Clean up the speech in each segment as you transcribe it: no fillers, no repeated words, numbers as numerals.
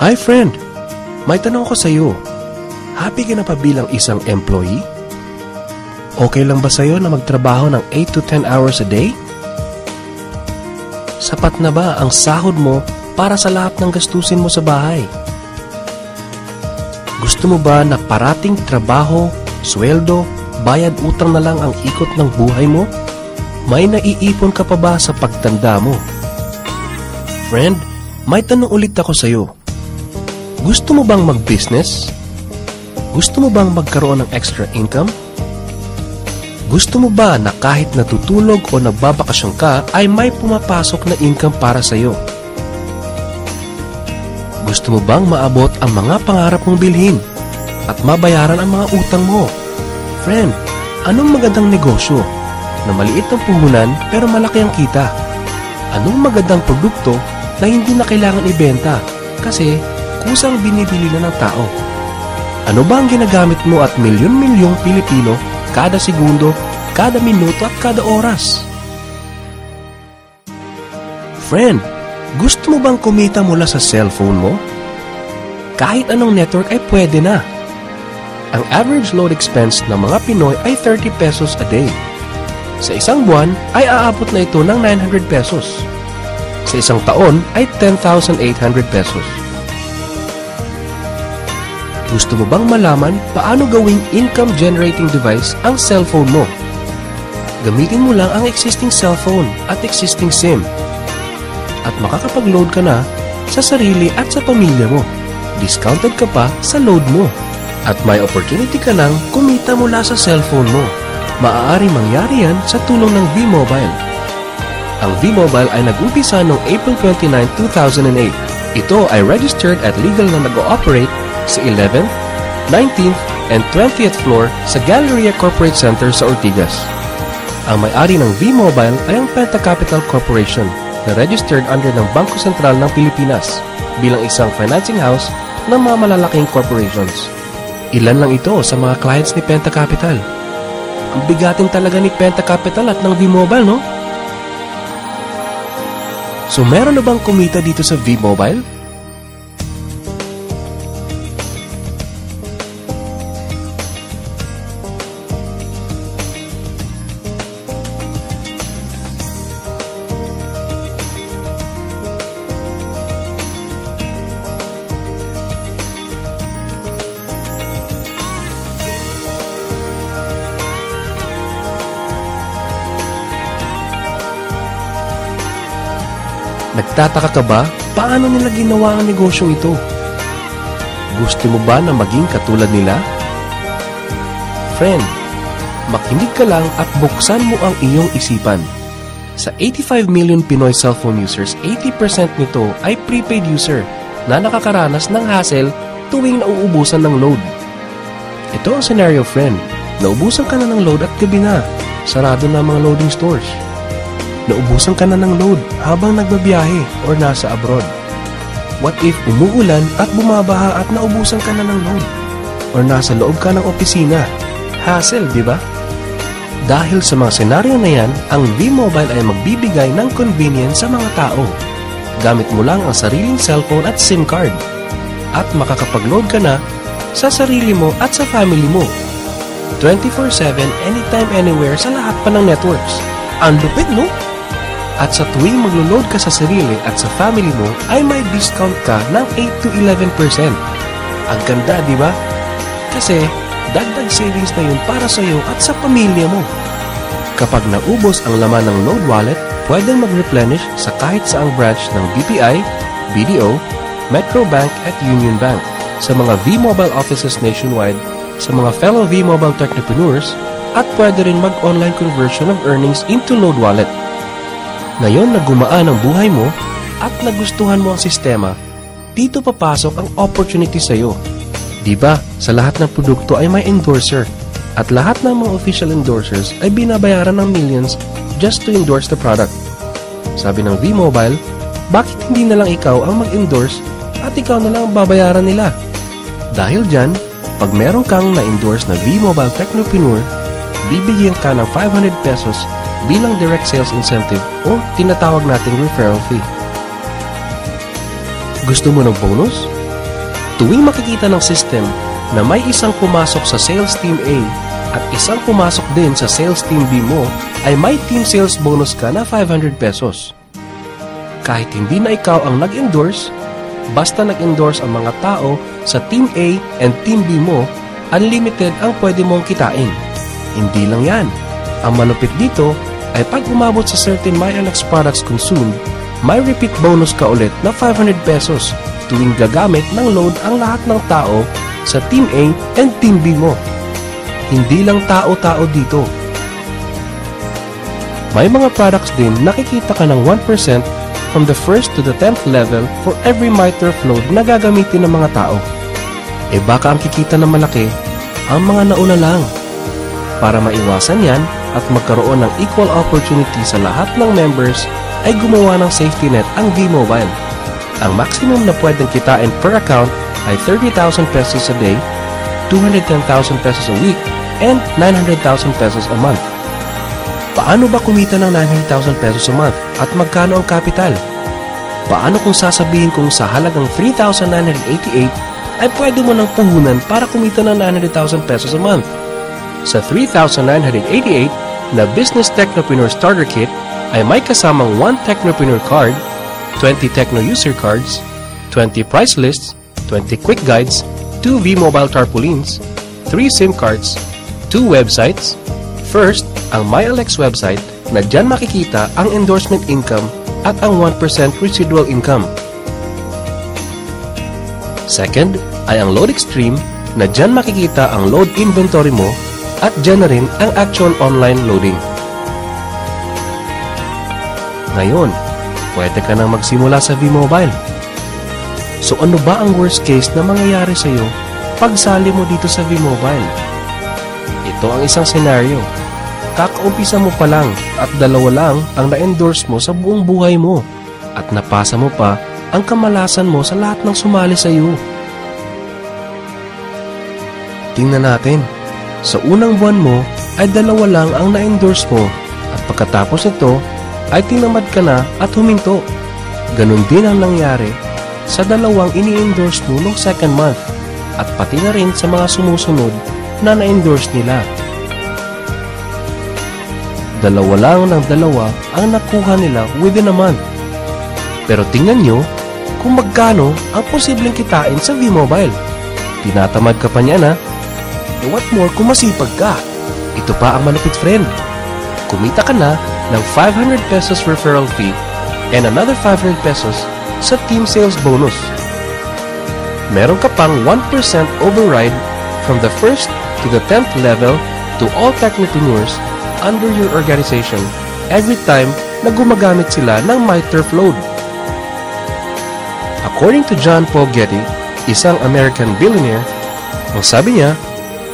Hi friend! May tanong ko sa'yo. Happy ka na pa bilang isang employee? Okay lang ba sa'yo na magtrabaho ng 8 to 10 hours a day? Sapat na ba ang sahod mo para sa lahat ng gastusin mo sa bahay? Gusto mo ba na parating trabaho, sweldo, bayad utang na lang ang ikot ng buhay mo? May naiipon ka pa ba sa pagtanda mo? Friend, may tanong ulit ako sa'yo. Gusto mo bang mag-business? Gusto mo bang magkaroon ng extra income? Gusto mo ba na kahit natutulog o nagbabakasyon ka ay may pumapasok na income para sa'yo? Gusto mo bang maabot ang mga pangarap mong bilhin at mabayaran ang mga utang mo? Friend, anong magandang negosyo na maliit ang puhunan pero malaki ang kita? Anong magandang produkto na hindi na kailangan ibenta kasi kusang binibili na ng tao? Ano ba ang ginagamit mo at milyon-milyong Pilipino kada segundo, kada minuto at kada oras? Friend, gusto mo bang kumita mula sa cellphone mo? Kahit anong network ay pwede na. Ang average load expense ng mga Pinoy ay 30 pesos a day. Sa isang buwan ay aabot na ito ng 900 pesos. Sa isang taon ay 10,800 pesos. Gusto mo bang malaman paano gawing income-generating device ang cellphone mo? Gamitin mo lang ang existing cellphone at existing SIM. At makakapag-load ka na sa sarili at sa pamilya mo. Discounted ka pa sa load mo. At may opportunity ka nang kumita mula sa cellphone mo. Maaari mangyari yan sa tulong ng V-Mobile. Ang V-Mobile ay nag-umpisa noong April 29, 2008. Ito ay registered at legal na nag-ooperate sa 11th, 19th, and 20th floor sa Galleria Corporate Center sa Ortigas. Ang may-ari ng V-Mobile ay ang Penta Capital Corporation na registered under ng Bangko Sentral ng Pilipinas bilang isang financing house ng mga malalaking corporations. Ilan lang ito sa mga clients ni Penta Capital. Ang bigatin talaga ni Penta Capital at ng V-Mobile, no? So meron na bang kumita dito sa V-Mobile? Nagtataka ka ba? Paano nila ginawa ang negosyong ito? Gusto mo ba na maging katulad nila? Friend, makinig ka lang at buksan mo ang iyong isipan. Sa 85 million Pinoy cellphone users, 80% nito ay prepaid user na nakakaranas ng hassle tuwing nauubusan ng load. Ito ang scenario, friend. Naubusan ka na ng load at gabi na. Sarado na ang mga loading stores. Naubusan ka na ng load habang nagbabiyahe or nasa abroad. What if umuulan at bumabaha at naubusan ka na ng load? Or nasa loob ka ng opisina? Hassle, di ba? Dahil sa mga senaryo na yan, ang V-Mobile ay magbibigay ng convenience sa mga tao. Gamit mo lang ang sariling cellphone at SIM card. At makakapag-load ka na sa sarili mo at sa family mo. 24/7, anytime, anywhere sa lahat pa ng networks. Ang lupit, no? At sa tuwing maglo-load ka sa sarili at sa family mo, ay may discount ka ng 8 to 11%. Ang ganda, di ba? Kasi, dagdag savings na yun para sa iyo at sa pamilya mo. Kapag naubos ang laman ng load wallet, pwedeng mag-replenish sa kahit saang branch ng BPI, BDO, Metro Bank at Union Bank, sa mga V-Mobile offices nationwide, sa mga fellow V-Mobile technopreneurs, at pwede rin mag-online conversion of earnings into load wallet. Ngayon na gumaan ang buhay mo at nagustuhan mo ang sistema, dito papasok ang opportunity sa iyo. Diba, sa lahat ng produkto ay may endorser at lahat ng mga official endorsers ay binabayaran ng millions just to endorse the product. Sabi ng V-Mobile, bakit hindi na lang ikaw ang mag-endorse at ikaw na lang ang babayaran nila? Dahil dyan, pag meron kang na-endorse na V-Mobile Technopreneur, bibigyan ka ng 500 pesos bilang direct sales incentive o tinatawag nating referral fee. Gusto mo ng bonus? Tuwing makikita ng system na may isang pumasok sa sales team A at isang pumasok din sa sales team B mo, ay may team sales bonus ka na 500 pesos. Kahit hindi na ikaw ang nag-endorse, basta nag-endorse ang mga tao sa team A and team B mo, unlimited ang pwede mong kitain. Hindi lang yan. Ang malupit dito ay pag umabot sa certain MyLX products consumed, may repeat bonus ka ulit na 500 pesos tuwing gagamit ng load ang lahat ng tao sa Team A and Team B mo. Hindi lang tao-tao dito. May mga products din nakikita ka ng 1% from the 1st to the 10th level for every MyTurf load na gagamitin ng mga tao. Baka ang kikita na malaki, ang mga nauna lang. Para maiwasan yan at magkaroon ng equal opportunity sa lahat ng members, ay gumawa ng safety net ang V-Mobile. Ang maximum na pwedeng kitain per account ay 30,000 pesos a day, 210,000 pesos a week, and 900,000 pesos a month. Paano ba kumita ng 900,000 pesos a month at magkano ang capital? Paano kung sasabihin kong sa halagang 3,988 ay pwede mo ng puhunan para kumita ng 900,000 pesos a month? Sa 3,988 na Business Technopreneur Starter Kit ay may kasamang 1 Technopreneur Card, 20 Techno User Cards, 20 Price Lists, 20 Quick Guides, 2 V-Mobile Tarpaulins, 3 SIM cards, 2 websites. First, ang MyLX website na dyan makikita ang endorsement income at ang 1% residual income. Second, ay ang Load Extreme na dyan makikita ang load inventory mo at dyan na rin ang actual online loading. Ngayon, pwede ka nang magsimula sa V-Mobile. So ano ba ang worst case na mangyayari sa iyo pag sali mo dito sa V-Mobile? Ito ang isang senaryo. Kakaumpisa mo pa lang at 2 lang ang na-endorse mo sa buong buhay mo at napasa mo pa ang kamalasan mo sa lahat ng sumali sa iyo. Tingnan natin. Sa unang buwan mo ay 2 lang ang na-endorse mo at pagkatapos nito ay tinamad ka na at huminto. Ganon din ang nangyari sa 2 ini-endorse mo noong second month at pati na rin sa mga sumusunod na na-endorse nila. 2 lang ng 2 ang nakuha nila within a month. Pero tingnan nyo kung magkano ang posibleng kitain sa V-Mobile. Tinatamad ka pa niya na. What more kung masipag ka? Ito pa ang malupit, friend. Kumita ka na ng 500 pesos referral fee and another 500 pesos sa team sales bonus. Meron ka pang 1% override from the 1st to the 10th level to all technopreneurs under your organization every time na gumagamit sila ng MyTurf load. According to John Paul Getty, isang American billionaire, ang sabi niya,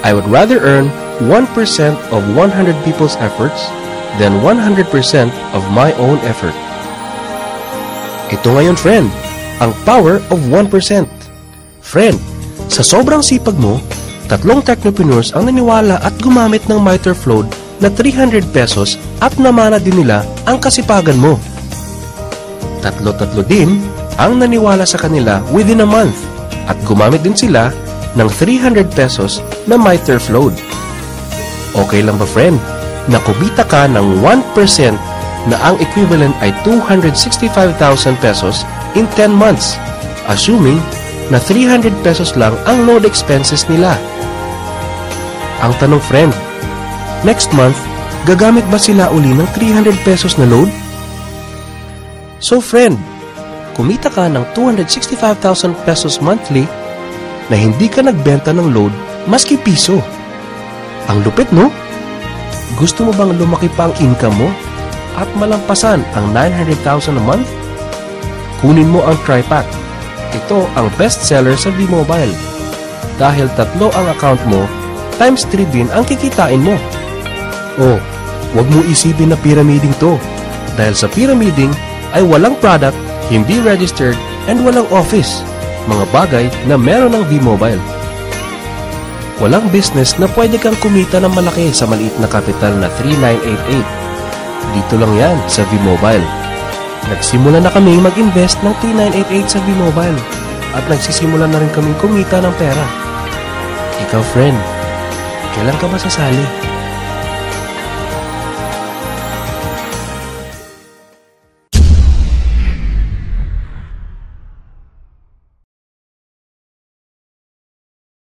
I would rather earn 1% of 100 people's efforts than 100% of my own effort. Ito ngayon, friend, ang power of 1%. Friend, sa sobrang sipag mo, 3 technopreneurs ang naniwala at gumamit ng MyTurf load na 300 pesos at namana din nila ang kasipagan mo. 3 din ang naniwala sa kanila within a month at gumamit din sila ng 300 pesos na MyTurf load. Okay lang ba, friend, na kumita ka ng 1% na ang equivalent ay 265,000 pesos in 10 months, assuming na 300 pesos lang ang load expenses nila? Ang tanong, friend, next month, gagamit ba sila uli ng 300 pesos na load? So, friend, kumita ka ng 265,000 pesos monthly na hindi ka nagbenta ng load maski piso. Ang lupit, no? Gusto mo bang lumaki pa ang income mo at malampasan ang 900,000 a month? Kunin mo ang TriPack. Ito ang best seller sa V-Mobile. Dahil 3 ang account mo, times 3 din ang kikitain mo. Oh, wag mo isipin na pyramiding to. Dahil sa pyramiding ay walang product, hindi registered, and walang office. Mga bagay na meron ng V-Mobile. Walang business na pwede kang kumita ng malaki sa maliit na kapital na 3,988. Dito lang yan sa V-Mobile. Nagsimula na kami mag-invest ng 3,988 sa V-Mobile. at nagsisimula na rin kaming kumita ng pera. Ikaw, friend, kailan ka ba sasali?